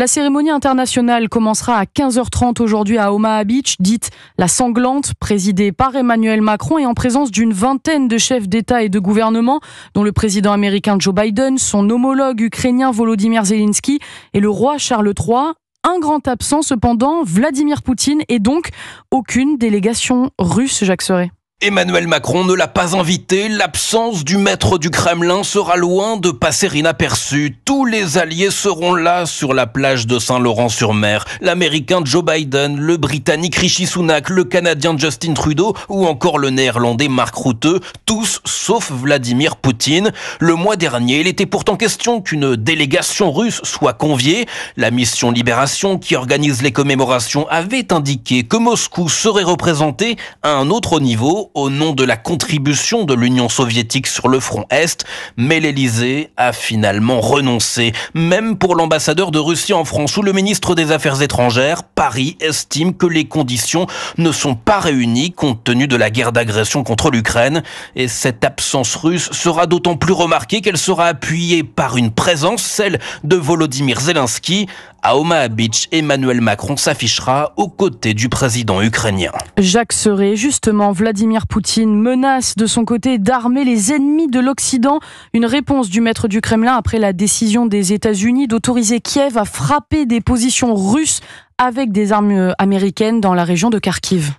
La cérémonie internationale commencera à 15h30 aujourd'hui à Omaha Beach, dite la sanglante, présidée par Emmanuel Macron et en présence d'une vingtaine de chefs d'État et de gouvernement, dont le président américain Joe Biden, son homologue ukrainien Volodymyr Zelensky et le roi Charles III. Un grand absent cependant, Vladimir Poutine, et donc aucune délégation russe, Jacques Serret. Emmanuel Macron ne l'a pas invité. L'absence du maître du Kremlin sera loin de passer inaperçue. Tous les alliés seront là sur la plage de Saint-Laurent-sur-Mer. L'Américain Joe Biden, le Britannique Rishi Sunak, le Canadien Justin Trudeau ou encore le Néerlandais Mark Rutte, tous sauf Vladimir Poutine. Le mois dernier, il était pourtant question qu'une délégation russe soit conviée. La mission Libération, qui organise les commémorations, avait indiqué que Moscou serait représenté à un autre niveau, au nom de la contribution de l'Union soviétique sur le front Est, mais l'Élysée a finalement renoncé. Même pour l'ambassadeur de Russie en France ou le ministre des Affaires étrangères, Paris estime que les conditions ne sont pas réunies compte tenu de la guerre d'agression contre l'Ukraine. Et cette absence russe sera d'autant plus remarquée qu'elle sera appuyée par une présence, celle de Volodymyr Zelensky. À Omaha Beach, Emmanuel Macron s'affichera aux côtés du président ukrainien. Jacques Serret, justement, Vladimir Poutine menace de son côté d'armer les ennemis de l'Occident. Une réponse du maître du Kremlin après la décision des États-Unis d'autoriser Kiev à frapper des positions russes avec des armes américaines dans la région de Kharkiv.